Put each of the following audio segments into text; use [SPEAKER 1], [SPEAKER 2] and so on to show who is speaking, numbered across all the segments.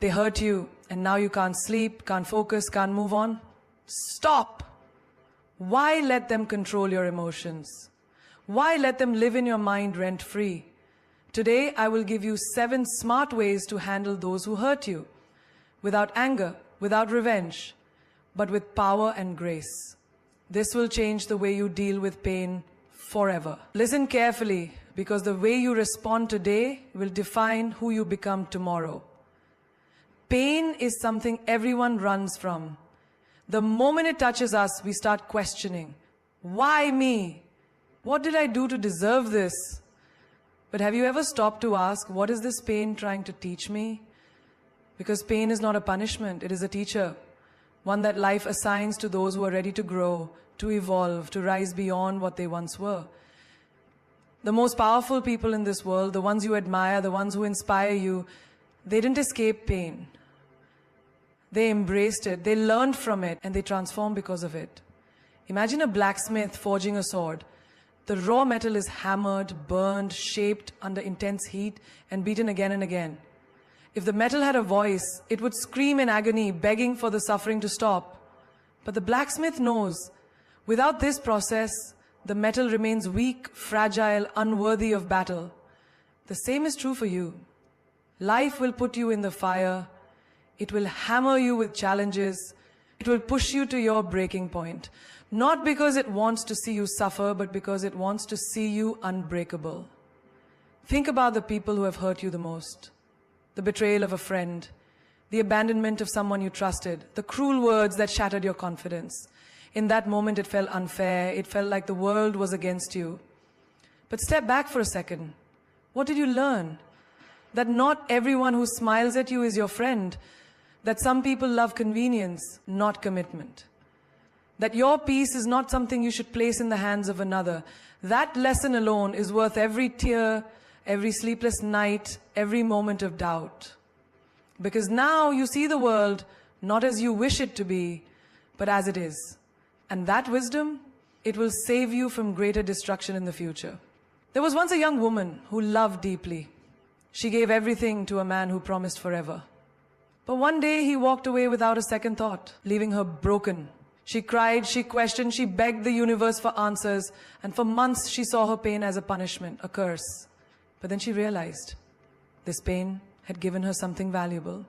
[SPEAKER 1] They hurt you, and now you can't sleep, can't focus, can't move on. Stop! Why let them control your emotions? Why let them live in your mind rent-free? Today, I will give you 7 smart ways to handle those who hurt you. Without anger, without revenge, but with power and grace. This will change the way you deal with pain forever. Listen carefully, because the way you respond today will define who you become tomorrow. Pain is something everyone runs from. The moment it touches us, we start questioning. Why me? What did I do to deserve this? But have you ever stopped to ask, what is this pain trying to teach me? Because pain is not a punishment, it is a teacher. One that life assigns to those who are ready to grow, to evolve, to rise beyond what they once were. The most powerful people in this world, the ones you admire, the ones who inspire you, they didn't escape pain. They embraced it, they learned from it, and they transformed because of it. Imagine a blacksmith forging a sword. The raw metal is hammered, burned, shaped under intense heat, and beaten again and again. If the metal had a voice, it would scream in agony, begging for the suffering to stop. But the blacksmith knows, without this process, the metal remains weak, fragile, unworthy of battle. The same is true for you. Life will put you in the fire. It will hammer you with challenges. It will push you to your breaking point. Not because it wants to see you suffer, but because it wants to see you unbreakable. Think about the people who have hurt you the most. The betrayal of a friend, the abandonment of someone you trusted, the cruel words that shattered your confidence. In that moment, it felt unfair. It felt like the world was against you. But step back for a second. What did you learn? That not everyone who smiles at you is your friend. That some people love convenience, not commitment. That your peace is not something you should place in the hands of another. That lesson alone is worth every tear, every sleepless night, every moment of doubt. Because now you see the world not as you wish it to be, but as it is. And that wisdom, it will save you from greater destruction in the future. There was once a young woman who loved deeply. She gave everything to a man who promised forever. But one day he walked away without a second thought, leaving her broken. She cried, she questioned, she begged the universe for answers, and for months she saw her pain as a punishment, a curse. But then she realized this pain had given her something valuable.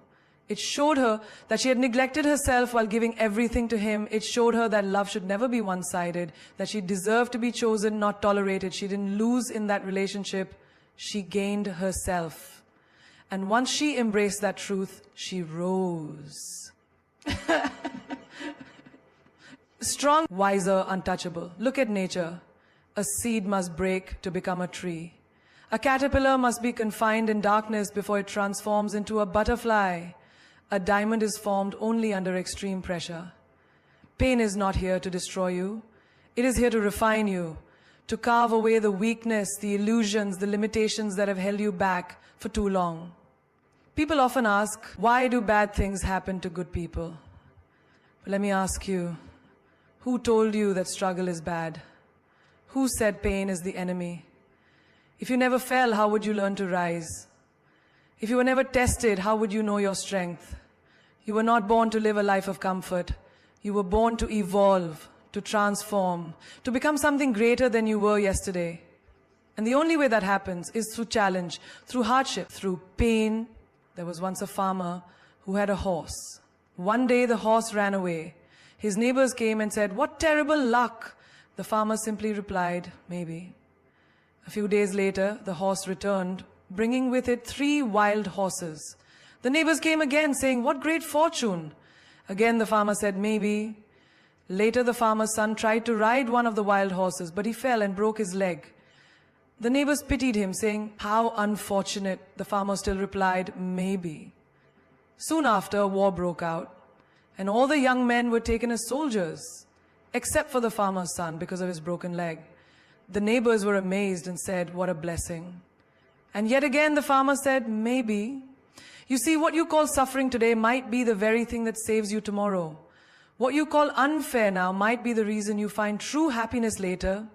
[SPEAKER 1] It showed her that she had neglected herself while giving everything to him. It showed her that love should never be one-sided, that she deserved to be chosen, not tolerated. She didn't lose in that relationship. She gained herself. And once she embraced that truth, she rose. Strong, wiser, untouchable. Look at nature. A seed must break to become a tree. A caterpillar must be confined in darkness before it transforms into a butterfly. A diamond is formed only under extreme pressure. Pain is not here to destroy you. It is here to refine you, to carve away the weakness, the illusions, the limitations that have held you back for too long. People often ask, why do bad things happen to good people? But let me ask you, who told you that struggle is bad? Who said pain is the enemy? If you never fell, how would you learn to rise? If you were never tested, how would you know your strength? You were not born to live a life of comfort. You were born to evolve, to transform, to become something greater than you were yesterday. And the only way that happens is through challenge, through hardship, through pain. There was once a farmer who had a horse. One day the horse ran away. His neighbors came and said, "What terrible luck!" The farmer simply replied, "Maybe." A few days later, the horse returned, bringing with it 3 wild horses. The neighbors came again, saying, "What great fortune!" Again the farmer said, "Maybe." Later the farmer's son tried to ride one of the wild horses, but he fell and broke his leg. The neighbors pitied him, saying, "How unfortunate." The farmer still replied, "Maybe." Soon after, a war broke out, and all the young men were taken as soldiers, except for the farmer's son because of his broken leg. The neighbors were amazed and said, "What a blessing." And yet again the farmer said, "Maybe." You see, what you call suffering today might be the very thing that saves you tomorrow. What you call unfair now might be the reason you find true happiness later.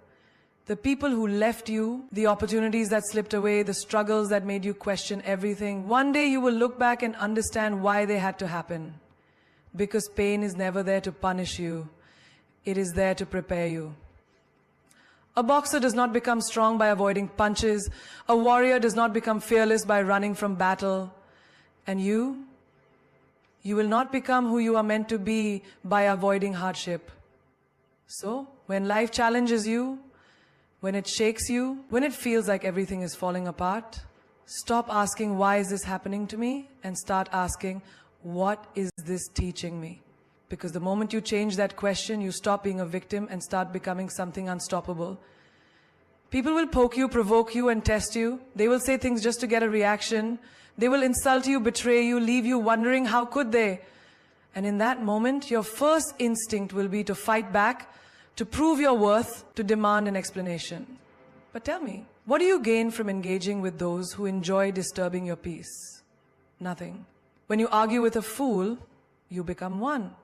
[SPEAKER 1] The people who left you, the opportunities that slipped away, the struggles that made you question everything, one day you will look back and understand why they had to happen. Because pain is never there to punish you. It is there to prepare you. A boxer does not become strong by avoiding punches. A warrior does not become fearless by running from battle. And you will not become who you are meant to be by avoiding hardship. So, when life challenges you, when it shakes you, when it feels like everything is falling apart, stop asking, why is this happening to me? And start asking, what is this teaching me? Because the moment you change that question, you stop being a victim and start becoming something unstoppable. People will poke you, provoke you, and test you. They will say things just to get a reaction. They will insult you, betray you, leave you wondering, how could they? And in that moment, your first instinct will be to fight back, to prove your worth, to demand an explanation. But tell me, what do you gain from engaging with those who enjoy disturbing your peace? Nothing. When you argue with a fool, you become one.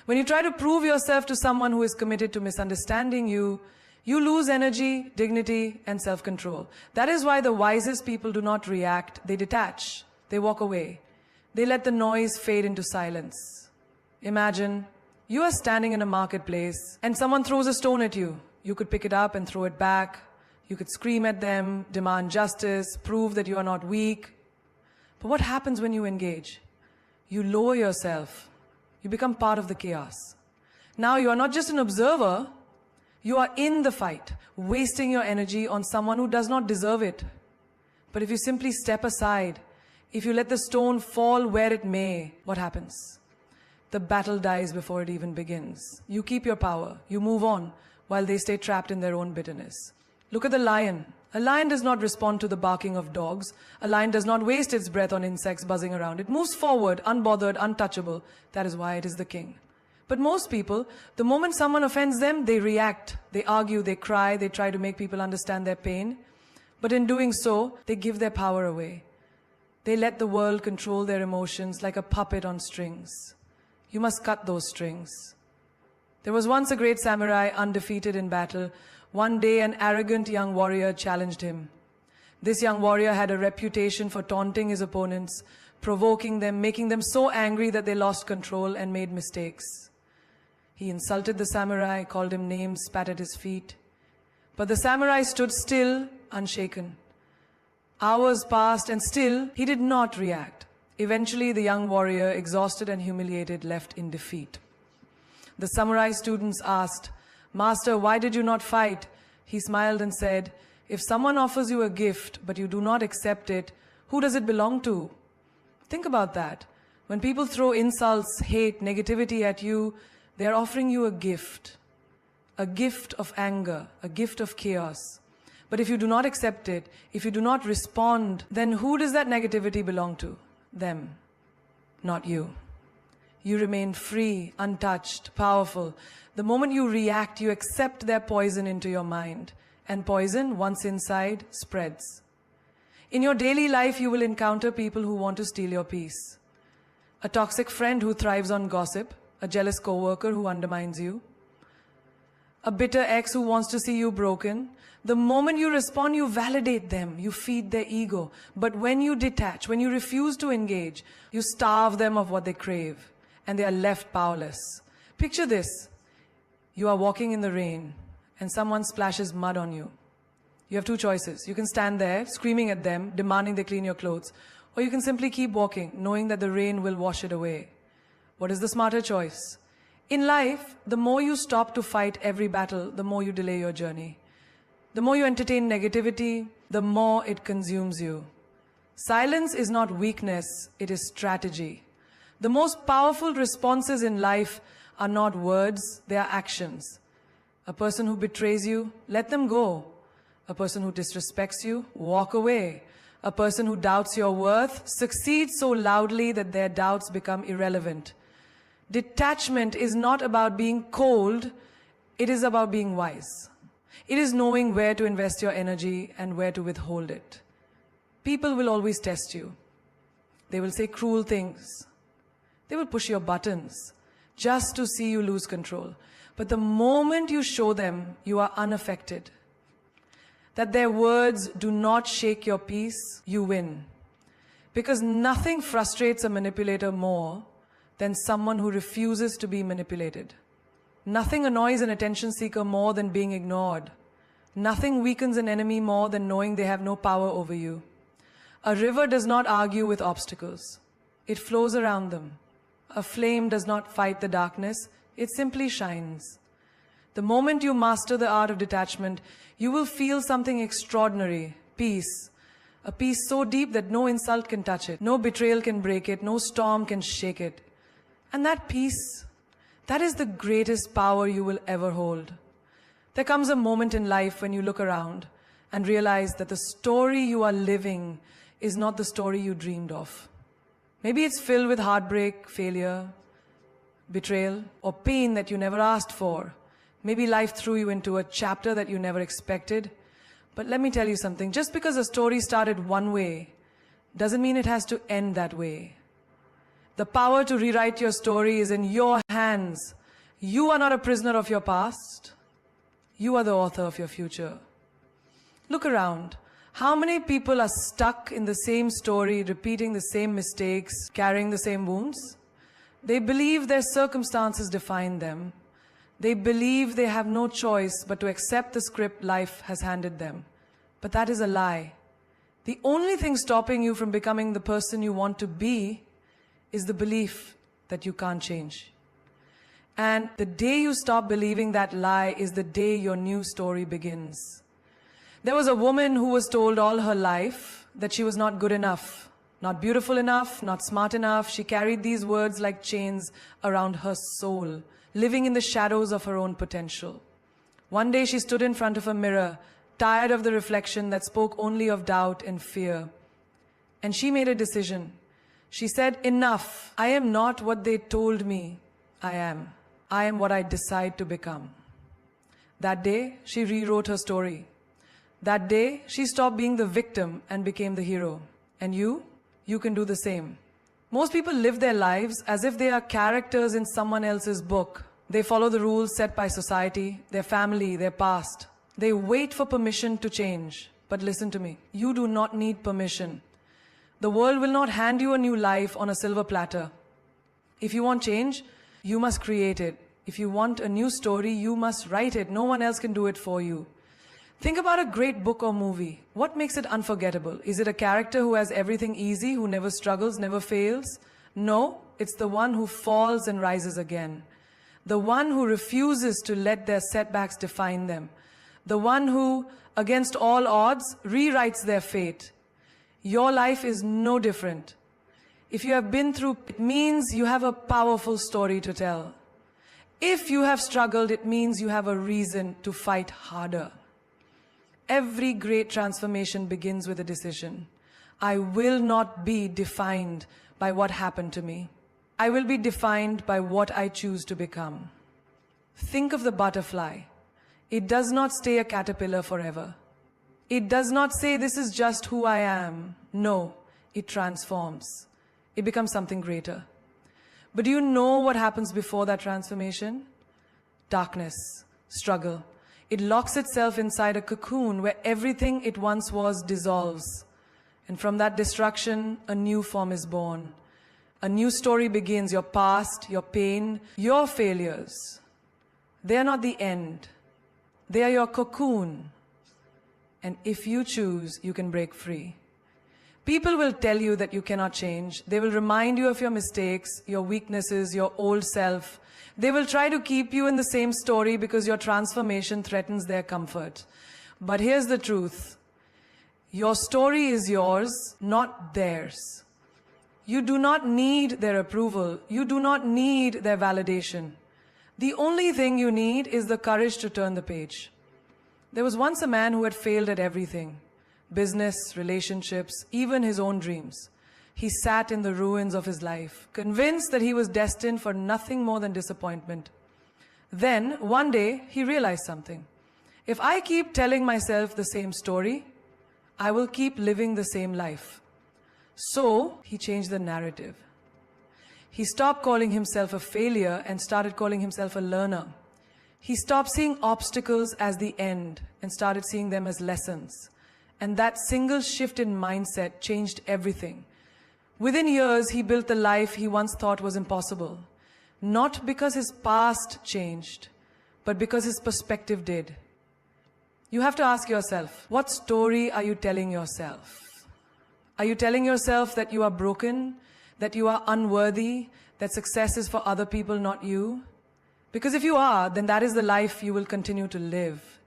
[SPEAKER 1] When you try to prove yourself to someone who is committed to misunderstanding you, you lose energy, dignity, and self-control. That is why the wisest people do not react, they detach, they walk away. They let the noise fade into silence. Imagine, you are standing in a marketplace and someone throws a stone at you. You could pick it up and throw it back. You could scream at them, demand justice, prove that you are not weak. But what happens when you engage? You lower yourself. You become part of the chaos. Now you are not just an observer, you are in the fight, wasting your energy on someone who does not deserve it. But if you simply step aside, if you let the stone fall where it may, what happens? The battle dies before it even begins. You keep your power, you move on, while they stay trapped in their own bitterness. Look at the lion. A lion does not respond to the barking of dogs. A lion does not waste its breath on insects buzzing around. It moves forward, unbothered, untouchable. That is why it is the king. But most people, the moment someone offends them, they react, they argue, they cry, they try to make people understand their pain. But in doing so, they give their power away. They let the world control their emotions like a puppet on strings. You must cut those strings. There was once a great samurai, undefeated in battle. One day, an arrogant young warrior challenged him. This young warrior had a reputation for taunting his opponents, provoking them, making them so angry that they lost control and made mistakes. He insulted the samurai, called him names, spat at his feet. But the samurai stood still, unshaken. Hours passed and still he did not react. Eventually, the young warrior, exhausted and humiliated, left in defeat. The samurai students asked, "Master, why did you not fight?" He smiled and said, "If someone offers you a gift, but you do not accept it, who does it belong to?" Think about that. When people throw insults, hate, negativity at you, they are offering you a gift of anger, a gift of chaos. But if you do not accept it, if you do not respond, then who does that negativity belong to? Them, not you. You remain free, untouched, powerful. The moment you react, you accept their poison into your mind. And poison, once inside, spreads. In your daily life, you will encounter people who want to steal your peace. A toxic friend who thrives on gossip, a jealous coworker who undermines you, a bitter ex who wants to see you broken. The moment you respond, you validate them, you feed their ego. But when you detach, when you refuse to engage, you starve them of what they crave, and they are left powerless. Picture this. You are walking in the rain, and someone splashes mud on you. You have two choices. You can stand there, screaming at them, demanding they clean your clothes, or you can simply keep walking, knowing that the rain will wash it away. What is the smarter choice? In life, the more you stop to fight every battle, the more you delay your journey. The more you entertain negativity, the more it consumes you. Silence is not weakness, it is strategy. The most powerful responses in life are not words, they are actions. A person who betrays you, let them go. A person who disrespects you, walk away. A person who doubts your worth, succeeds so loudly that their doubts become irrelevant. Detachment is not about being cold, it is about being wise. It is knowing where to invest your energy and where to withhold it. People will always test you. They will say cruel things. They will push your buttons just to see you lose control. But the moment you show them you are unaffected, that their words do not shake your peace, you win. Because nothing frustrates a manipulator more than someone who refuses to be manipulated. Nothing annoys an attention seeker more than being ignored. Nothing weakens an enemy more than knowing they have no power over you. A river does not argue with obstacles. It flows around them. A flame does not fight the darkness. It simply shines. The moment you master the art of detachment, you will feel something extraordinary, peace. A peace so deep that no insult can touch it, no betrayal can break it, no storm can shake it. And that peace, that is the greatest power you will ever hold. There comes a moment in life when you look around and realize that the story you are living is not the story you dreamed of. Maybe it's filled with heartbreak, failure, betrayal, or pain that you never asked for. Maybe life threw you into a chapter that you never expected. But let me tell you something. Just because a story started one way doesn't mean it has to end that way. The power to rewrite your story is in your hands. You are not a prisoner of your past. You are the author of your future. Look around. How many people are stuck in the same story, repeating the same mistakes, carrying the same wounds? They believe their circumstances define them. They believe they have no choice but to accept the script life has handed them. But that is a lie. The only thing stopping you from becoming the person you want to be is the belief that you can't change. And the day you stop believing that lie is the day your new story begins. There was a woman who was told all her life that she was not good enough, not beautiful enough, not smart enough. She carried these words like chains around her soul, living in the shadows of her own potential. One day she stood in front of a mirror, tired of the reflection that spoke only of doubt and fear. And she made a decision. She said, "Enough. I am not what they told me I am. I am what I decide to become." That day, she rewrote her story. That day, she stopped being the victim and became the hero. And you can do the same. Most people live their lives as if they are characters in someone else's book. They follow the rules set by society, their family, their past. They wait for permission to change. But listen to me, you do not need permission. The world will not hand you a new life on a silver platter. If you want change, you must create it. If you want a new story, you must write it. No one else can do it for you. Think about a great book or movie. What makes it unforgettable? Is it a character who has everything easy, who never struggles, never fails? No, it's the one who falls and rises again. The one who refuses to let their setbacks define them. The one who, against all odds, rewrites their fate. Your life is no different. If you have been through, it means you have a powerful story to tell. If you have struggled, it means you have a reason to fight harder. Every great transformation begins with a decision. I will not be defined by what happened to me. I will be defined by what I choose to become. Think of the butterfly. It does not stay a caterpillar forever. It does not say, "This is just who I am." No, it transforms. It becomes something greater. But do you know what happens before that transformation? Darkness, struggle. It locks itself inside a cocoon where everything it once was dissolves. And from that destruction, a new form is born. A new story begins. Your past, your pain, your failures. They are not the end. They are your cocoon. And if you choose, you can break free. People will tell you that you cannot change. They will remind you of your mistakes, your weaknesses, your old self. They will try to keep you in the same story because your transformation threatens their comfort. But here's the truth. Your story is yours, not theirs. You do not need their approval. You do not need their validation. The only thing you need is the courage to turn the page. There was once a man who had failed at everything. Business, relationships, even his own dreams. He sat in the ruins of his life, convinced that he was destined for nothing more than disappointment. Then, one day, he realized something. If I keep telling myself the same story, I will keep living the same life. So, he changed the narrative. He stopped calling himself a failure and started calling himself a learner. He stopped seeing obstacles as the end and started seeing them as lessons. And that single shift in mindset changed everything. Within years, he built the life he once thought was impossible. Not because his past changed, but because his perspective did. You have to ask yourself, what story are you telling yourself? Are you telling yourself that you are broken, that you are unworthy, that success is for other people, not you? Because if you are, then that is the life you will continue to live.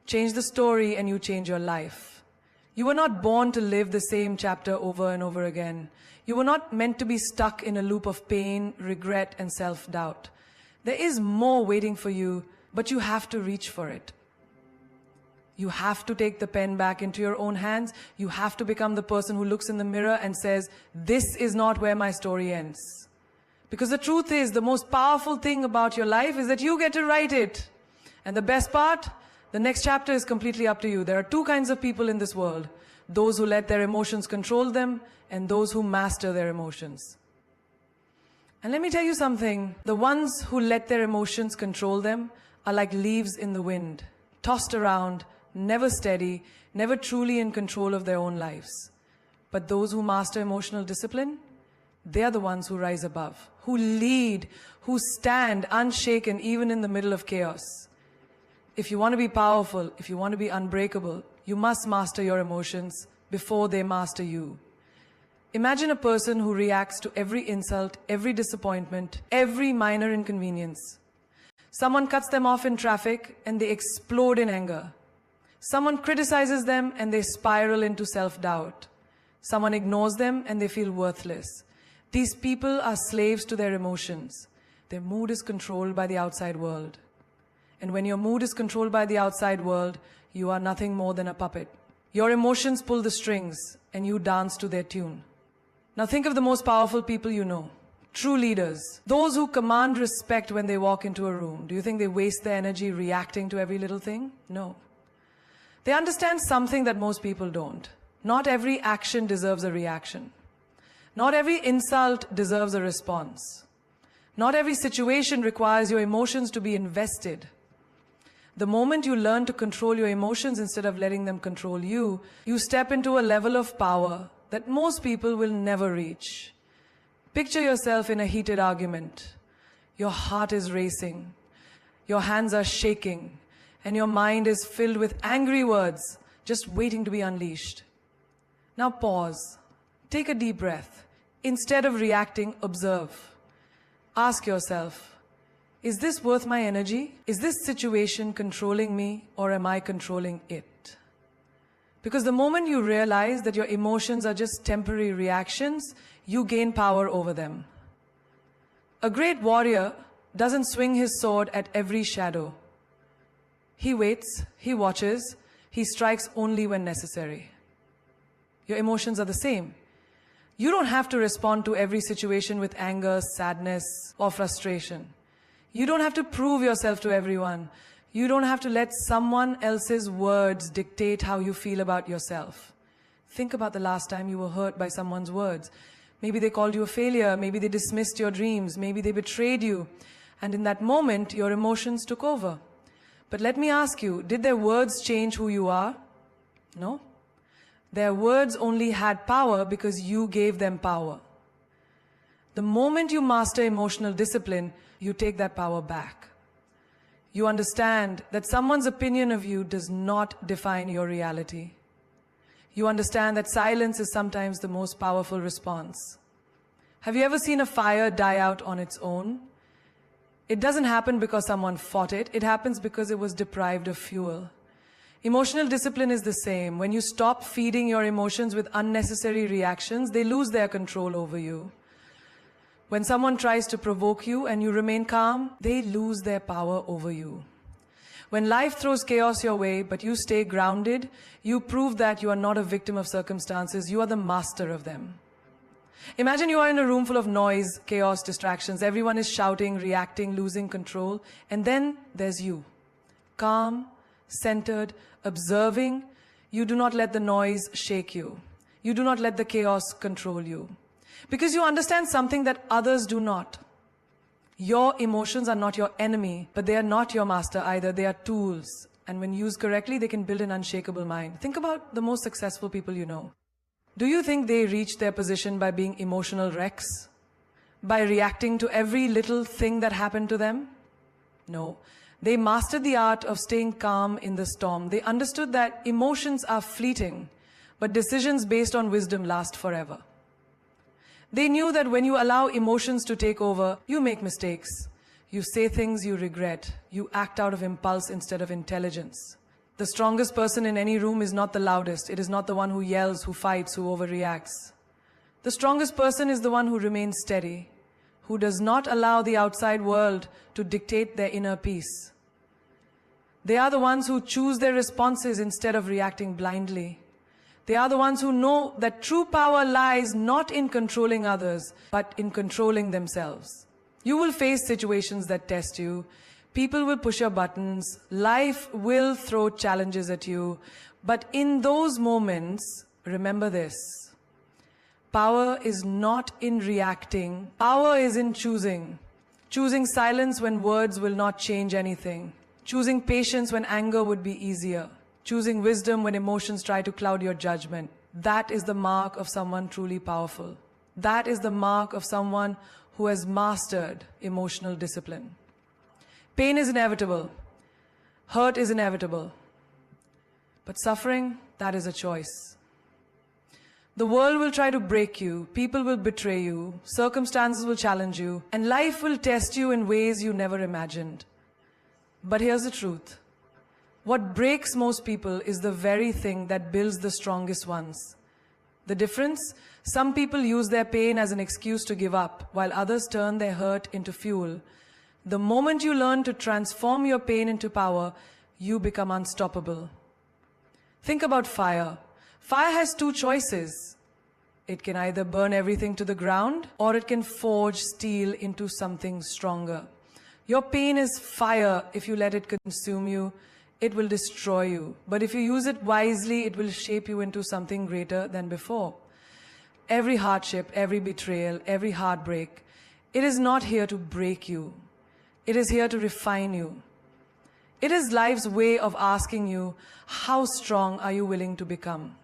[SPEAKER 1] Change the story and you change your life. You were not born to live the same chapter over and over again. You were not meant to be stuck in a loop of pain, regret, and self-doubt. There is more waiting for you, but you have to reach for it. You have to take the pen back into your own hands. You have to become the person who looks in the mirror and says, this is not where my story ends. Because the truth is, the most powerful thing about your life is that you get to write it. And the best part, the next chapter is completely up to you. There are two kinds of people in this world. Those who let their emotions control them, and those who master their emotions. And let me tell you something. The ones who let their emotions control them are like leaves in the wind, tossed around, never steady, never truly in control of their own lives. But those who master emotional discipline, they are the ones who rise above, who lead, who stand unshaken even in the middle of chaos. If you want to be powerful, if you want to be unbreakable, you must master your emotions before they master you. Imagine a person who reacts to every insult, every disappointment, every minor inconvenience. Someone cuts them off in traffic and they explode in anger. Someone criticizes them and they spiral into self-doubt. Someone ignores them and they feel worthless. These people are slaves to their emotions. Their mood is controlled by the outside world. And when your mood is controlled by the outside world, you are nothing more than a puppet. Your emotions pull the strings and you dance to their tune. Now think of the most powerful people you know. True leaders. Those who command respect when they walk into a room. Do you think they waste their energy reacting to every little thing? No. They understand something that most people don't. Not every action deserves a reaction. Not every insult deserves a response. Not every situation requires your emotions to be invested. The moment you learn to control your emotions instead of letting them control you, you step into a level of power that most people will never reach. Picture yourself in a heated argument. Your heart is racing. Your hands are shaking. And your mind is filled with angry words, just waiting to be unleashed. Now pause. Take a deep breath. Instead of reacting, observe. Ask yourself, is this worth my energy? Is this situation controlling me, or am I controlling it? Because the moment you realize that your emotions are just temporary reactions, you gain power over them. A great warrior doesn't swing his sword at every shadow. He waits, he watches, he strikes only when necessary. Your emotions are the same. You don't have to respond to every situation with anger, sadness, or frustration. You don't have to prove yourself to everyone. You don't have to let someone else's words dictate how you feel about yourself. Think about the last time you were hurt by someone's words. Maybe they called you a failure, maybe they dismissed your dreams, maybe they betrayed you. And in that moment, your emotions took over. But let me ask you, did their words change who you are? No. Their words only had power because you gave them power. The moment you master emotional discipline, you take that power back. You understand that someone's opinion of you does not define your reality. You understand that silence is sometimes the most powerful response. Have you ever seen a fire die out on its own? It doesn't happen because someone fought it. It happens because it was deprived of fuel. Emotional discipline is the same. When you stop feeding your emotions with unnecessary reactions, they lose their control over you. When someone tries to provoke you and you remain calm, they lose their power over you. When life throws chaos your way, but you stay grounded, you prove that you are not a victim of circumstances, you are the master of them. Imagine you are in a room full of noise, chaos, distractions. Everyone is shouting, reacting, losing control. And then there's you. Calm, centered, observing. You do not let the noise shake you. You do not let the chaos control you. Because you understand something that others do not. Your emotions are not your enemy, but they are not your master either. They are tools. And when used correctly, they can build an unshakable mind. Think about the most successful people you know. Do you think they reached their position by being emotional wrecks? By reacting to every little thing that happened to them? No. They mastered the art of staying calm in the storm. They understood that emotions are fleeting, but decisions based on wisdom last forever. They knew that when you allow emotions to take over, you make mistakes. You say things you regret. You act out of impulse instead of intelligence. The strongest person in any room is not the loudest. It is not the one who yells, who fights, who overreacts. The strongest person is the one who remains steady, who does not allow the outside world to dictate their inner peace. They are the ones who choose their responses instead of reacting blindly. They are the ones who know that true power lies not in controlling others, but in controlling themselves. You will face situations that test you. People will push your buttons. Life will throw challenges at you. But in those moments, remember this. Power is not in reacting. Power is in choosing. Choosing silence when words will not change anything. Choosing patience when anger would be easier. Choosing wisdom when emotions try to cloud your judgment. That is the mark of someone truly powerful. That is the mark of someone who has mastered emotional discipline. Pain is inevitable. Hurt is inevitable. But suffering, that is a choice. The world will try to break you, people will betray you, circumstances will challenge you, and life will test you in ways you never imagined. But here's the truth. What breaks most people is the very thing that builds the strongest ones. The difference? Some people use their pain as an excuse to give up, while others turn their hurt into fuel. The moment you learn to transform your pain into power, you become unstoppable. Think about fire. Fire has two choices. It can either burn everything to the ground, or it can forge steel into something stronger. Your pain is fire. If you let it consume you, it will destroy you. But if you use it wisely, it will shape you into something greater than before. Every hardship, every betrayal, every heartbreak, it is not here to break you. It is here to refine you. It is life's way of asking you, how strong are you willing to become?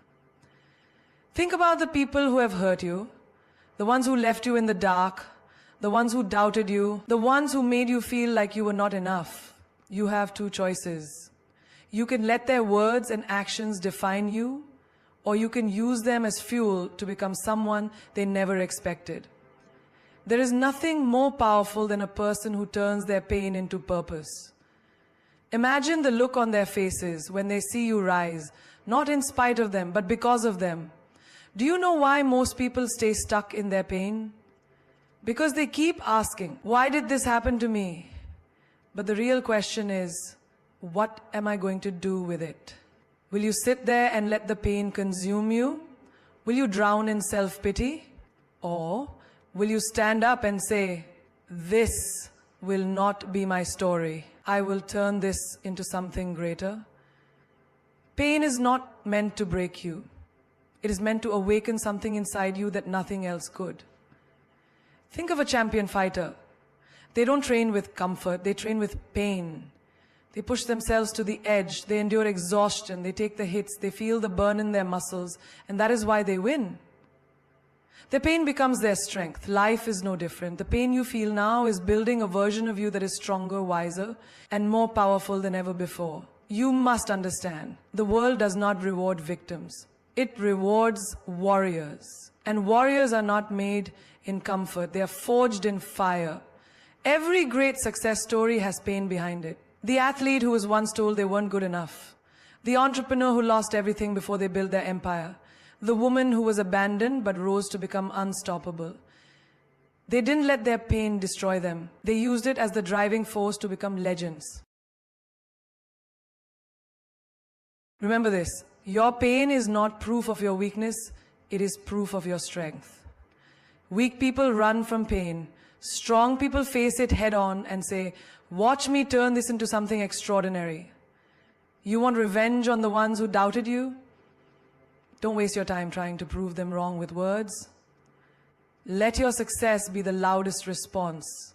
[SPEAKER 1] Think about the people who have hurt you, the ones who left you in the dark, the ones who doubted you, the ones who made you feel like you were not enough. You have two choices. You can let their words and actions define you, or you can use them as fuel to become someone they never expected. There is nothing more powerful than a person who turns their pain into purpose. Imagine the look on their faces when they see you rise, not in spite of them, but because of them. Do you know why most people stay stuck in their pain? Because they keep asking, why did this happen to me? But the real question is, what am I going to do with it? Will you sit there and let the pain consume you? Will you drown in self-pity? Or will you stand up and say, this will not be my story. I will turn this into something greater. Pain is not meant to break you. It is meant to awaken something inside you that nothing else could. Think of a champion fighter. They don't train with comfort, they train with pain. They push themselves to the edge, they endure exhaustion, they take the hits, they feel the burn in their muscles, and that is why they win. Their pain becomes their strength. Life is no different. The pain you feel now is building a version of you that is stronger, wiser, and more powerful than ever before. You must understand, the world does not reward victims. It rewards warriors. And warriors are not made in comfort. They are forged in fire. Every great success story has pain behind it. The athlete who was once told they weren't good enough. The entrepreneur who lost everything before they built their empire. The woman who was abandoned but rose to become unstoppable. They didn't let their pain destroy them. They used it as the driving force to become legends. Remember this, your pain is not proof of your weakness, it is proof of your strength. Weak people run from pain. Strong people face it head on and say, watch me turn this into something extraordinary. You want revenge on the ones who doubted you? Don't waste your time trying to prove them wrong with words. Let your success be the loudest response.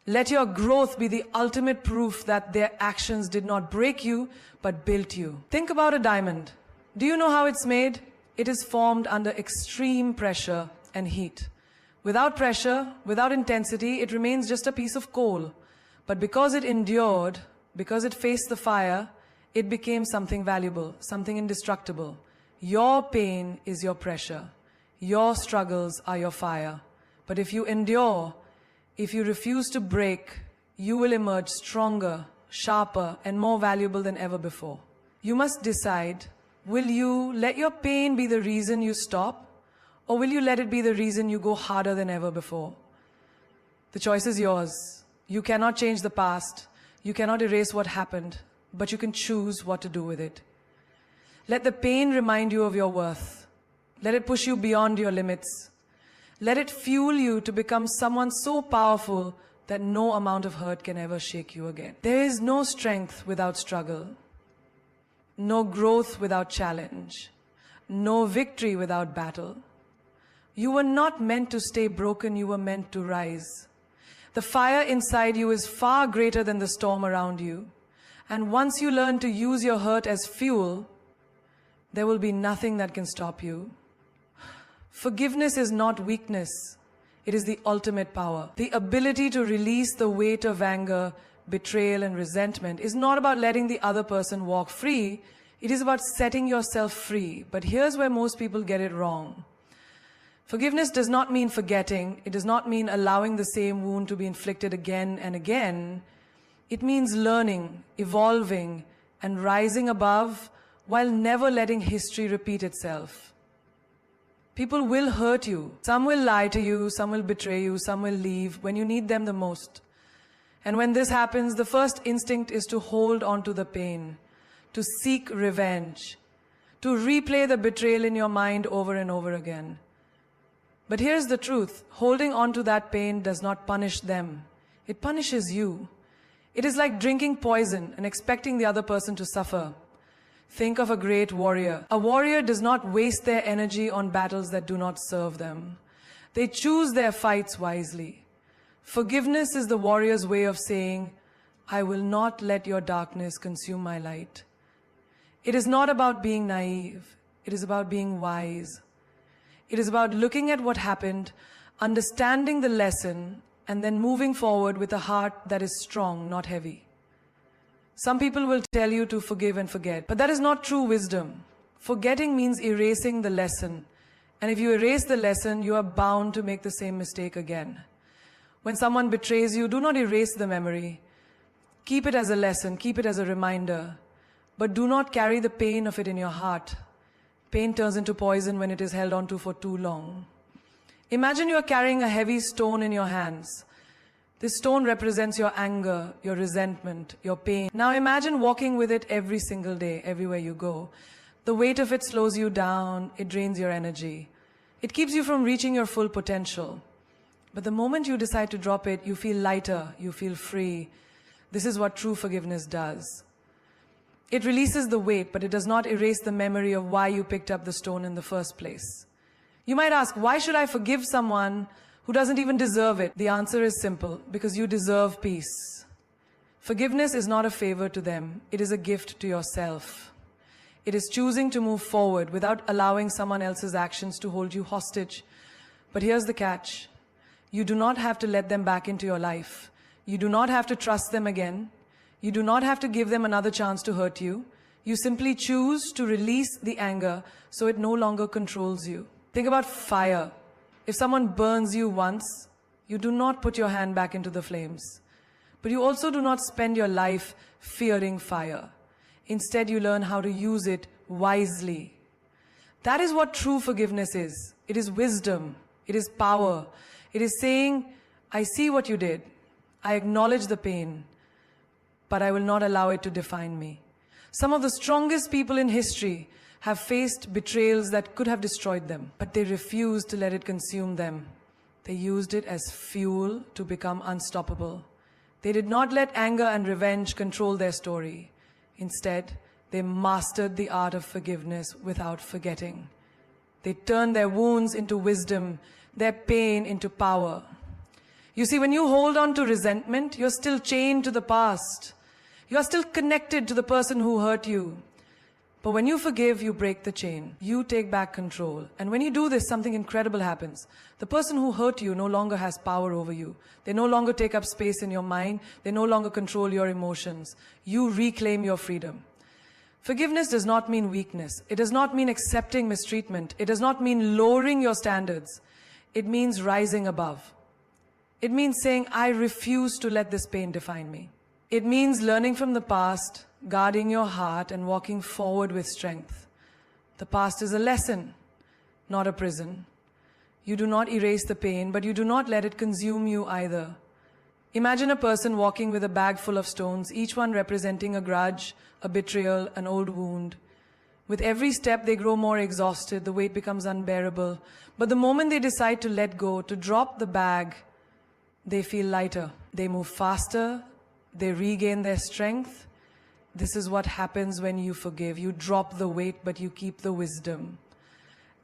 [SPEAKER 1] Let your growth be the ultimate proof that their actions did not break you, but built you. Think about a diamond. Do you know how it's made? It is formed under extreme pressure and heat. Without pressure, without intensity, it remains just a piece of coal. But because it endured, because it faced the fire, it became something valuable, something indestructible. Your pain is your pressure. Your struggles are your fire. But if you endure, if you refuse to break, you will emerge stronger, sharper, and more valuable than ever before. You must decide, will you let your pain be the reason you stop, or will you let it be the reason you go harder than ever before? The choice is yours. You cannot change the past. You cannot erase what happened, but you can choose what to do with it. Let the pain remind you of your worth. Let it push you beyond your limits. Let it fuel you to become someone so powerful that no amount of hurt can ever shake you again. There is no strength without struggle, no growth without challenge, no victory without battle. You were not meant to stay broken, you were meant to rise. The fire inside you is far greater than the storm around you. And once you learn to use your hurt as fuel, there will be nothing that can stop you. Forgiveness is not weakness. It is the ultimate power. The ability to release the weight of anger, betrayal, and resentment is not about letting the other person walk free. It is about setting yourself free. But here's where most people get it wrong. Forgiveness does not mean forgetting. It does not mean allowing the same wound to be inflicted again and again. It means learning, evolving, and rising above while never letting history repeat itself. People will hurt you. Some will lie to you, some will betray you, some will leave when you need them the most. And when this happens, the first instinct is to hold on to the pain, to seek revenge, to replay the betrayal in your mind over and over again. But here's the truth. Holding on to that pain does not punish them. It punishes you. It is like drinking poison and expecting the other person to suffer. Think of a great warrior. A warrior does not waste their energy on battles that do not serve them. They choose their fights wisely. Forgiveness is the warrior's way of saying, I will not let your darkness consume my light. It is not about being naive. It is about being wise. It is about looking at what happened, understanding the lesson, and then moving forward with a heart that is strong, not heavy. Some people will tell you to forgive and forget, but that is not true wisdom. Forgetting means erasing the lesson. And if you erase the lesson, you are bound to make the same mistake again. When someone betrays you, do not erase the memory. Keep it as a lesson, keep it as a reminder, but do not carry the pain of it in your heart. Pain turns into poison when it is held onto for too long. Imagine you are carrying a heavy stone in your hands. This stone represents your anger, your resentment, your pain. Now imagine walking with it every single day, everywhere you go. The weight of it slows you down, it drains your energy. It keeps you from reaching your full potential. But the moment you decide to drop it, you feel lighter, you feel free. This is what true forgiveness does. It releases the weight, but it does not erase the memory of why you picked up the stone in the first place. You might ask, why should I forgive someone who doesn't even deserve it? The answer is simple, because you deserve peace. Forgiveness is not a favor to them. It is a gift to yourself. It is choosing to move forward without allowing someone else's actions to hold you hostage. But here's the catch. You do not have to let them back into your life. You do not have to trust them again. You do not have to give them another chance to hurt you. You simply choose to release the anger so it no longer controls you. Think about fire. If someone burns you once, you do not put your hand back into the flames. But you also do not spend your life fearing fire. Instead, you learn how to use it wisely. That is what true forgiveness is. It is wisdom. It is power. It is saying, I see what you did. I acknowledge the pain, but I will not allow it to define me. Some of the strongest people in history have faced betrayals that could have destroyed them, but they refused to let it consume them. They used it as fuel to become unstoppable. They did not let anger and revenge control their story. Instead, they mastered the art of forgiveness without forgetting. They turned their wounds into wisdom, their pain into power. You see, when you hold on to resentment, you're still chained to the past. You are still connected to the person who hurt you. But when you forgive, you break the chain. You take back control. And when you do this, something incredible happens. The person who hurt you no longer has power over you. They no longer take up space in your mind. They no longer control your emotions. You reclaim your freedom. Forgiveness does not mean weakness. It does not mean accepting mistreatment. It does not mean lowering your standards. It means rising above. It means saying, I refuse to let this pain define me. It means learning from the past, guarding your heart, and walking forward with strength. The past is a lesson, not a prison. You do not erase the pain, but you do not let it consume you either. Imagine a person walking with a bag full of stones, each one representing a grudge, a betrayal, an old wound. With every step, they grow more exhausted, the weight becomes unbearable. But the moment they decide to let go, to drop the bag, they feel lighter. They move faster. They regain their strength. This is what happens when you forgive. You drop the weight, but you keep the wisdom.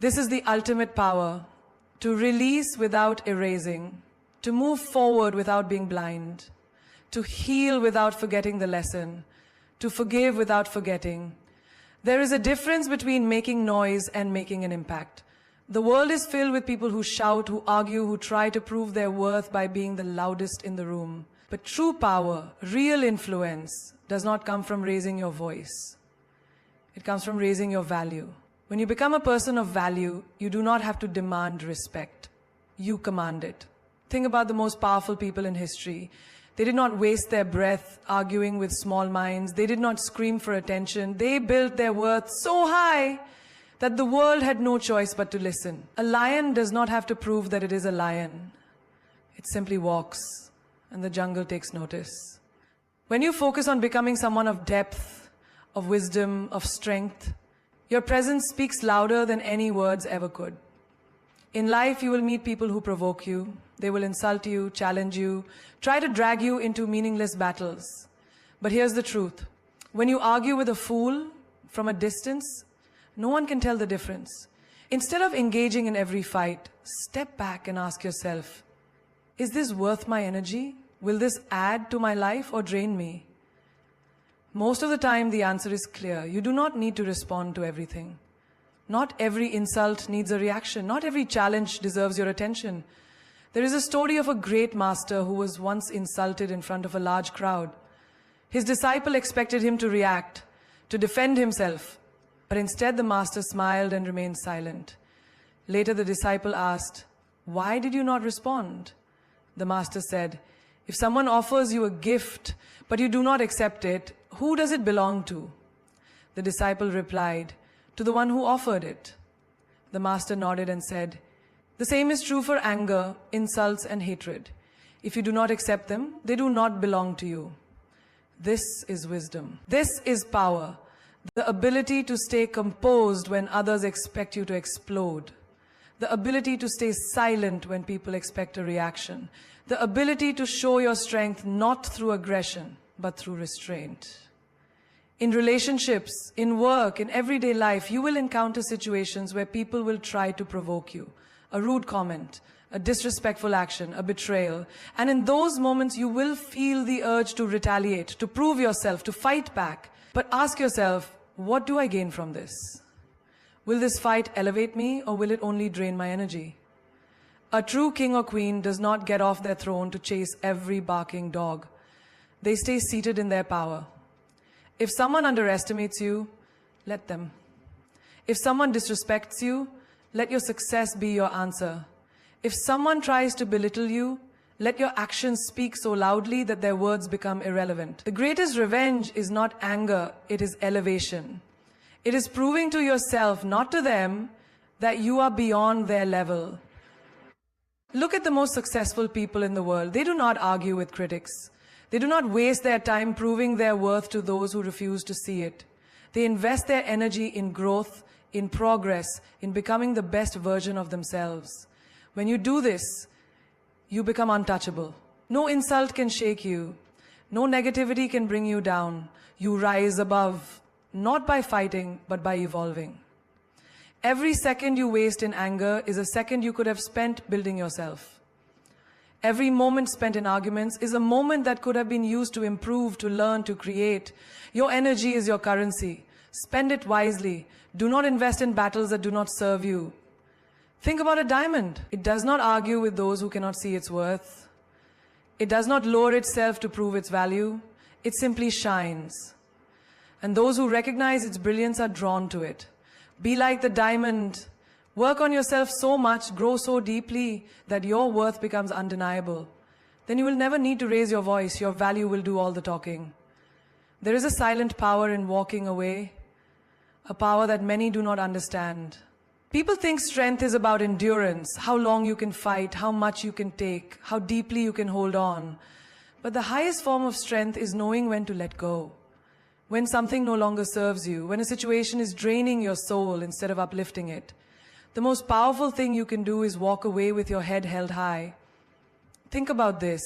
[SPEAKER 1] This is the ultimate power, to release without erasing, to move forward without being blind, to heal without forgetting the lesson, to forgive without forgetting. There is a difference between making noise and making an impact. The world is filled with people who shout, who argue, who try to prove their worth by being the loudest in the room. But true power, real influence, does not come from raising your voice. It comes from raising your value. When you become a person of value, you do not have to demand respect. You command it. Think about the most powerful people in history. They did not waste their breath arguing with small minds. They did not scream for attention. They built their worth so high that the world had no choice but to listen. A lion does not have to prove that it is a lion. It simply walks, and the jungle takes notice. When you focus on becoming someone of depth, of wisdom, of strength, your presence speaks louder than any words ever could. In life, you will meet people who provoke you. They will insult you, challenge you, try to drag you into meaningless battles. But here's the truth. When you argue with a fool from a distance, no one can tell the difference. Instead of engaging in every fight, step back and ask yourself, is this worth my energy? Will this add to my life or drain me? Most of the time, the answer is clear. You do not need to respond to everything. Not every insult needs a reaction. Not every challenge deserves your attention. There is a story of a great master who was once insulted in front of a large crowd. His disciple expected him to react, to defend himself, but instead the master smiled and remained silent. Later the disciple asked, "Why did you not respond?" The master said, "If someone offers you a gift, but you do not accept it, who does it belong to?" The disciple replied, "To the one who offered it." The master nodded and said, "The same is true for anger, insults, and hatred. If you do not accept them, they do not belong to you." This is wisdom. This is power. The ability to stay composed when others expect you to explode. The ability to stay silent when people expect a reaction. The ability to show your strength not through aggression, but through restraint. In relationships, in work, in everyday life, you will encounter situations where people will try to provoke you. A rude comment, a disrespectful action, a betrayal. And in those moments, you will feel the urge to retaliate, to prove yourself, to fight back. But ask yourself, what do I gain from this? Will this fight elevate me, or will it only drain my energy? A true king or queen does not get off their throne to chase every barking dog. They stay seated in their power. If someone underestimates you, let them. If someone disrespects you, let your success be your answer. If someone tries to belittle you, let your actions speak so loudly that their words become irrelevant. The greatest revenge is not anger, it is elevation. It is proving to yourself, not to them, that you are beyond their level. Look at the most successful people in the world. They do not argue with critics. They do not waste their time proving their worth to those who refuse to see it. They invest their energy in growth, in progress, in becoming the best version of themselves. When you do this, you become untouchable. No insult can shake you. No negativity can bring you down. You rise above, not by fighting, but by evolving. Every second you waste in anger is a second you could have spent building yourself. Every moment spent in arguments is a moment that could have been used to improve, to learn, to create. Your energy is your currency. Spend it wisely. Do not invest in battles that do not serve you. Think about a diamond. It does not argue with those who cannot see its worth. It does not lower itself to prove its value. It simply shines. And those who recognize its brilliance are drawn to it. Be like the diamond. Work on yourself so much, grow so deeply that your worth becomes undeniable. Then you will never need to raise your voice. Your value will do all the talking. There is a silent power in walking away, a power that many do not understand. People think strength is about endurance, how long you can fight, how much you can take, how deeply you can hold on. But the highest form of strength is knowing when to let go. When something no longer serves you, when a situation is draining your soul instead of uplifting it. The most powerful thing you can do is walk away with your head held high. Think about this.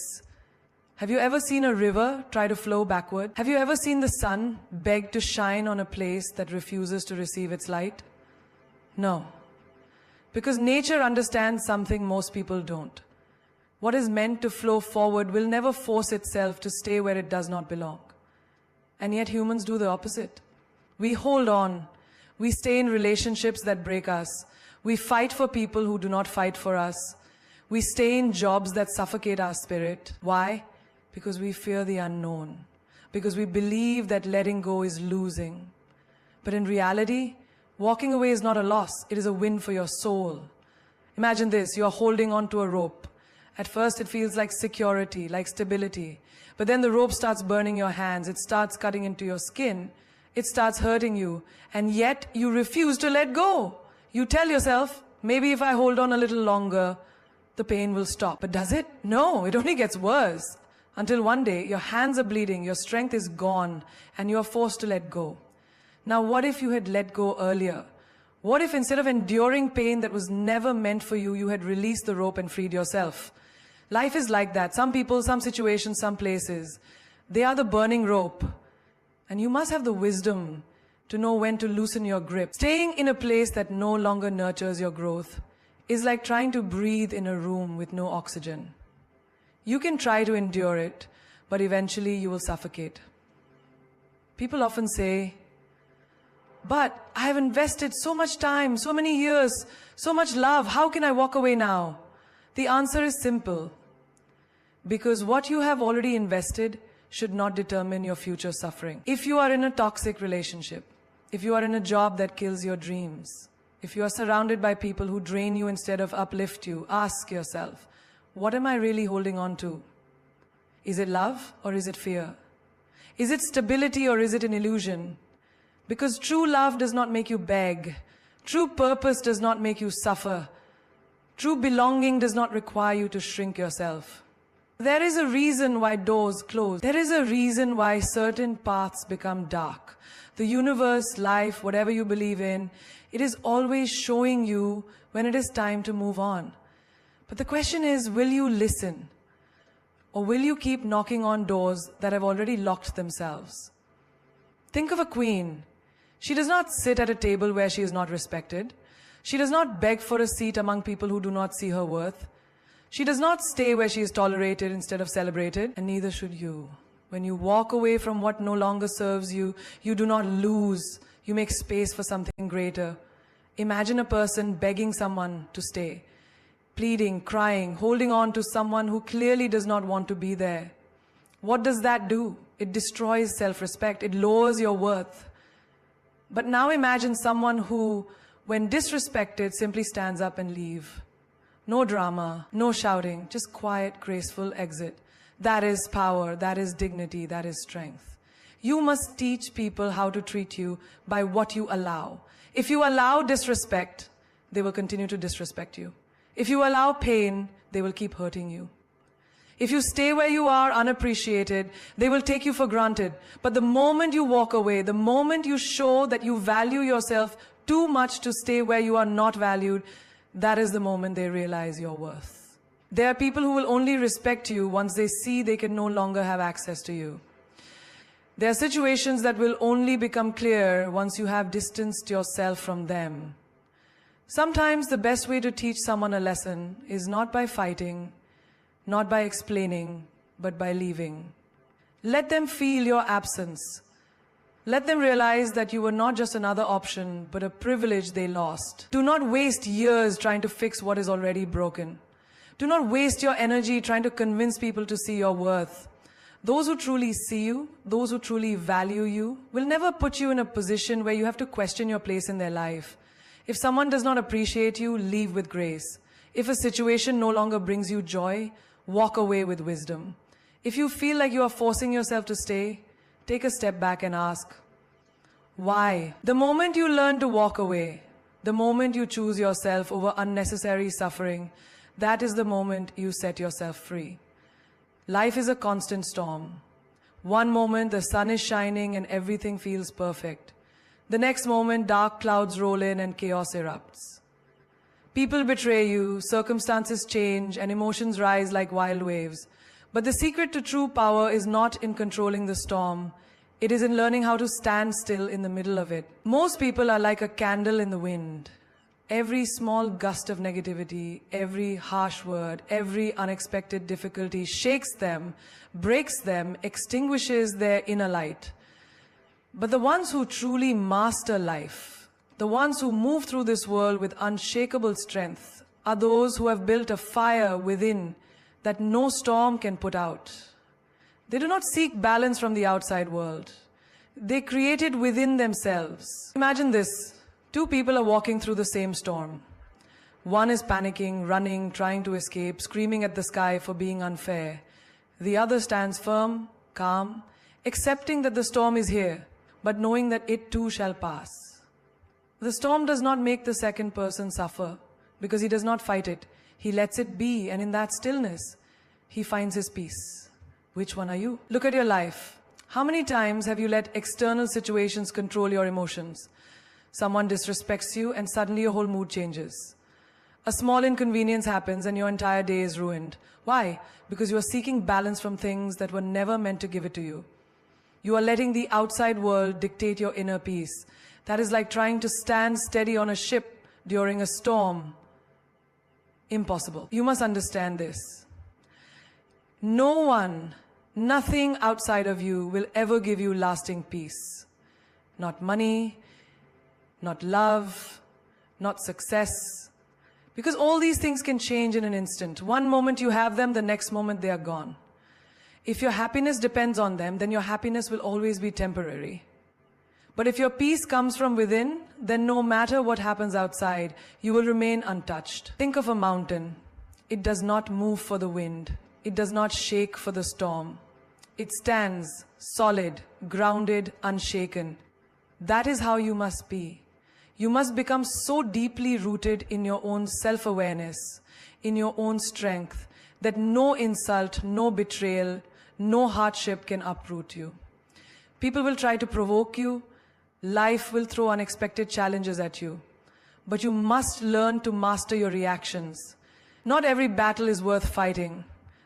[SPEAKER 1] Have you ever seen a river try to flow backward? Have you ever seen the sun beg to shine on a place that refuses to receive its light? No. Because nature understands something most people don't. What is meant to flow forward will never force itself to stay where it does not belong. And yet humans do the opposite. We hold on. We stay in relationships that break us. We fight for people who do not fight for us. We stay in jobs that suffocate our spirit. Why? Because we fear the unknown. Because we believe that letting go is losing. But in reality, walking away is not a loss. It is a win for your soul. Imagine this. You're holding on to a rope. At first it feels like security, like stability. But then the rope starts burning your hands. It starts cutting into your skin. It starts hurting you. And yet you refuse to let go. You tell yourself, maybe if I hold on a little longer, the pain will stop. But does it? No, it only gets worse. Until one day, your hands are bleeding, your strength is gone, and you are forced to let go. Now, what if you had let go earlier? What if instead of enduring pain that was never meant for you, you had released the rope and freed yourself? Life is like that. Some people, some situations, some places, they are the burning rope. And you must have the wisdom to know when to loosen your grip. Staying in a place that no longer nurtures your growth is like trying to breathe in a room with no oxygen. You can try to endure it, but eventually you will suffocate. People often say, but I have invested so much time, so many years, so much love. How can I walk away now? The answer is simple. Because what you have already invested should not determine your future suffering. If you are in a toxic relationship, if you are in a job that kills your dreams, if you are surrounded by people who drain you instead of uplift you, ask yourself, what am I really holding on to? Is it love or is it fear? Is it stability or is it an illusion? Because true love does not make you beg. True purpose does not make you suffer. True belonging does not require you to shrink yourself. There is a reason why doors close. There is a reason why certain paths become dark. The universe, life, whatever you believe in, it is always showing you when it is time to move on. But the question is, will you listen? Or will you keep knocking on doors that have already locked themselves? Think of a queen. She does not sit at a table where she is not respected. She does not beg for a seat among people who do not see her worth. She does not stay where she is tolerated instead of celebrated, and neither should you. When you walk away from what no longer serves you, you do not lose. You make space for something greater. Imagine a person begging someone to stay, pleading, crying, holding on to someone who clearly does not want to be there. What does that do? It destroys self-respect. It lowers your worth. But now imagine someone who, when disrespected, simply stands up and leaves. No drama, no shouting, just quiet, graceful exit. That is power, that is dignity, that is strength. You must teach people how to treat you by what you allow. If you allow disrespect, they will continue to disrespect you. If you allow pain, they will keep hurting you. If you stay where you are unappreciated, they will take you for granted. But the moment you walk away, the moment you show that you value yourself too much to stay where you are not valued, that is the moment they realize your worth. There are people who will only respect you once they see they can no longer have access to you. There are situations that will only become clear once you have distanced yourself from them. Sometimes the best way to teach someone a lesson is not by fighting, not by explaining, but by leaving. Let them feel your absence. Let them realize that you were not just another option, but a privilege they lost. Do not waste years trying to fix what is already broken. Do not waste your energy trying to convince people to see your worth. Those who truly see you, those who truly value you, will never put you in a position where you have to question your place in their life. If someone does not appreciate you, leave with grace. If a situation no longer brings you joy, walk away with wisdom. If you feel like you are forcing yourself to stay, take a step back and ask, why? The moment you learn to walk away, the moment you choose yourself over unnecessary suffering, that is the moment you set yourself free. Life is a constant storm. One moment the sun is shining and everything feels perfect. The next moment dark clouds roll in and chaos erupts. People betray you, circumstances change, and emotions rise like wild waves. But the secret to true power is not in controlling the storm. It is in learning how to stand still in the middle of it. Most people are like a candle in the wind. Every small gust of negativity, every harsh word, every unexpected difficulty shakes them, breaks them, extinguishes their inner light. But the ones who truly master life, the ones who move through this world with unshakable strength, are those who have built a fire within that no storm can put out. They do not seek balance from the outside world. They create it within themselves. Imagine this. Two people are walking through the same storm. One is panicking, running, trying to escape, screaming at the sky for being unfair. The other stands firm, calm, accepting that the storm is here, but knowing that it too shall pass. The storm does not make the second person suffer because he does not fight it. He lets it be, and in that stillness, he finds his peace. Which one are you? Look at your life. How many times have you let external situations control your emotions? Someone disrespects you and suddenly your whole mood changes. A small inconvenience happens and your entire day is ruined. Why? Because you are seeking balance from things that were never meant to give it to you. You are letting the outside world dictate your inner peace. That is like trying to stand steady on a ship during a storm. Impossible. You must understand this. No one, nothing outside of you will ever give you lasting peace. Not money, not love, not success. Because all these things can change in an instant. One moment you have them, the next moment they are gone. If your happiness depends on them, then your happiness will always be temporary. But if your peace comes from within, then no matter what happens outside, you will remain untouched. Think of a mountain. It does not move for the wind. It does not shake for the storm. It stands solid, grounded, unshaken. That is how you must be. You must become so deeply rooted in your own self-awareness, in your own strength, that no insult, no betrayal, no hardship can uproot you. People will try to provoke you. Life will throw unexpected challenges at you. But you must learn to master your reactions. Not every battle is worth fighting.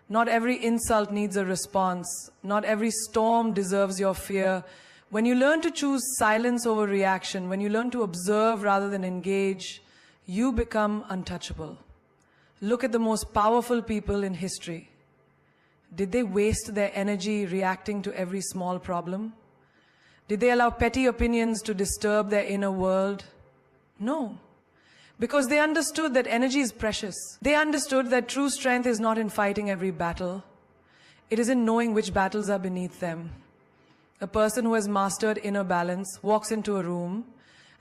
[SPEAKER 1] Not every insult needs a response. Not every storm deserves your fear. When you learn to choose silence over reaction, when you learn to observe rather than engage, you become untouchable. Look at the most powerful people in history. Did they waste their energy reacting to every small problem? Did they allow petty opinions to disturb their inner world? No. Because they understood that energy is precious. They understood that true strength is not in fighting every battle. It is in knowing which battles are beneath them. A person who has mastered inner balance walks into a room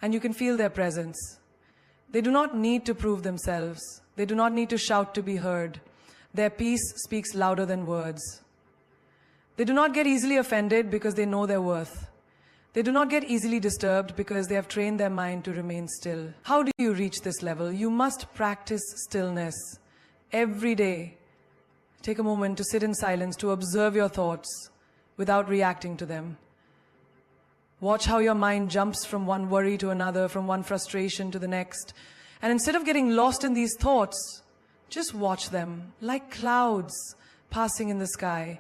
[SPEAKER 1] and you can feel their presence. They do not need to prove themselves. They do not need to shout to be heard. Their peace speaks louder than words. They do not get easily offended because they know their worth. They do not get easily disturbed because they have trained their mind to remain still. How do you reach this level? You must practice stillness every day. Take a moment to sit in silence, to observe your thoughts without reacting to them. Watch how your mind jumps from one worry to another, from one frustration to the next. And instead of getting lost in these thoughts, just watch them like clouds passing in the sky.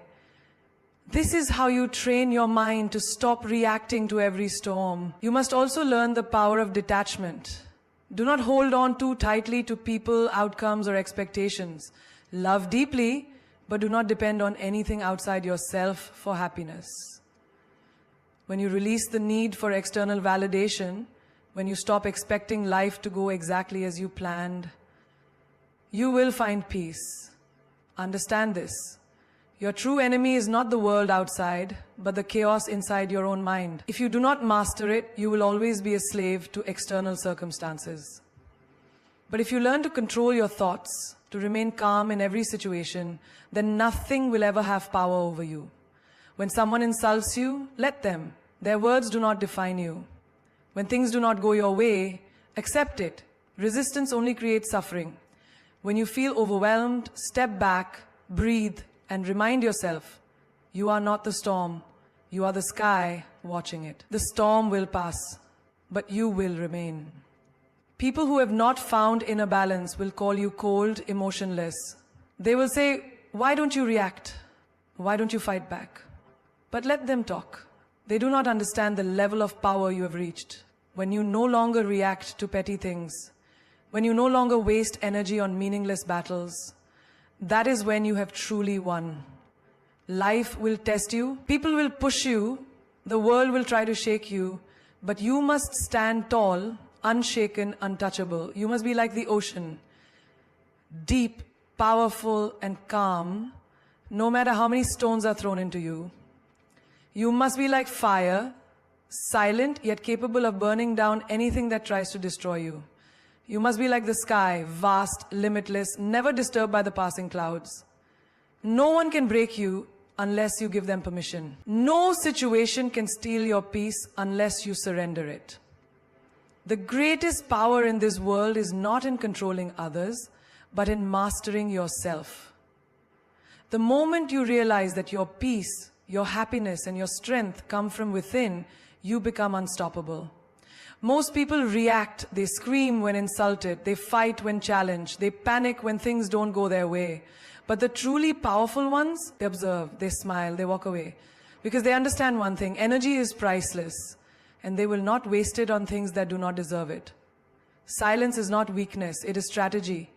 [SPEAKER 1] This is how you train your mind to stop reacting to every storm. You must also learn the power of detachment. Do not hold on too tightly to people, outcomes, or expectations. Love deeply, but do not depend on anything outside yourself for happiness. When you release the need for external validation, when you stop expecting life to go exactly as you planned, you will find peace. Understand this. Your true enemy is not the world outside, but the chaos inside your own mind. If you do not master it, you will always be a slave to external circumstances. But if you learn to control your thoughts, to remain calm in every situation, then nothing will ever have power over you. When someone insults you, let them. Their words do not define you. When things do not go your way, accept it. Resistance only creates suffering. When you feel overwhelmed, step back, breathe, and remind yourself, you are not the storm. You are the sky watching it. The storm will pass, but you will remain. People who have not found inner balance will call you cold, emotionless. They will say, why don't you react? Why don't you fight back? But let them talk. They do not understand the level of power you have reached. When you no longer react to petty things, when you no longer waste energy on meaningless battles, that is when you have truly won. Life will test you, people will push you, the world will try to shake you, but you must stand tall, unshaken, untouchable. You must be like the ocean, deep, powerful, and calm, no matter how many stones are thrown into you. You must be like fire, silent yet capable of burning down anything that tries to destroy you. You must be like the sky, vast, limitless, never disturbed by the passing clouds. No one can break you unless you give them permission. No situation can steal your peace unless you surrender it. The greatest power in this world is not in controlling others, but in mastering yourself. The moment you realize that your peace, your happiness, and your strength come from within, you become unstoppable. Most people react, they scream when insulted, they fight when challenged, they panic when things don't go their way. But the truly powerful ones, they observe, they smile, they walk away. Because they understand one thing, energy is priceless, and they will not waste it on things that do not deserve it. Silence is not weakness, it is strategy.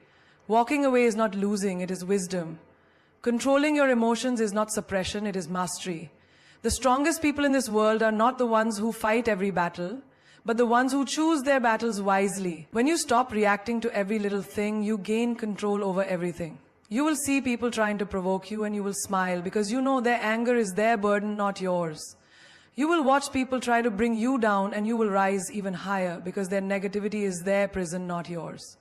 [SPEAKER 1] Walking away is not losing, it is wisdom. Controlling your emotions is not suppression, it is mastery. The strongest people in this world are not the ones who fight every battle, but the ones who choose their battles wisely. When you stop reacting to every little thing, you gain control over everything. You will see people trying to provoke you and you will smile because you know their anger is their burden, not yours. You will watch people try to bring you down and you will rise even higher because their negativity is their prison, not yours.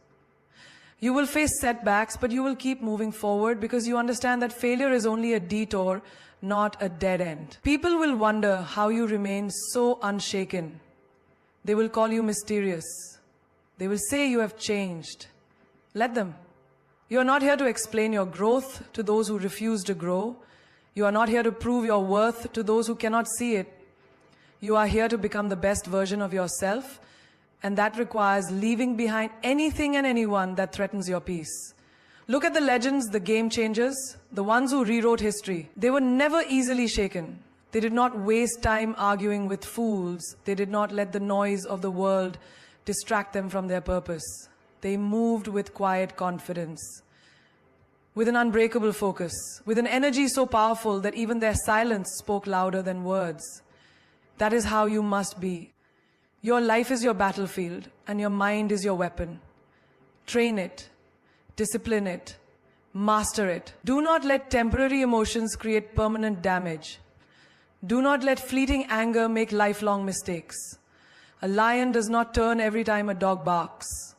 [SPEAKER 1] You will face setbacks, but you will keep moving forward because you understand that failure is only a detour, not a dead end. People will wonder how you remain so unshaken. They will call you mysterious. They will say you have changed. Let them. You are not here to explain your growth to those who refuse to grow. You are not here to prove your worth to those who cannot see it. You are here to become the best version of yourself, and that requires leaving behind anything and anyone that threatens your peace. Look at the legends, the game changers, the ones who rewrote history. They were never easily shaken. They did not waste time arguing with fools. They did not let the noise of the world distract them from their purpose. They moved with quiet confidence, with an unbreakable focus, with an energy so powerful that even their silence spoke louder than words. That is how you must be. Your life is your battlefield, and your mind is your weapon. Train it, discipline it, master it. Do not let temporary emotions create permanent damage. Do not let fleeting anger make lifelong mistakes. A lion does not turn every time a dog barks.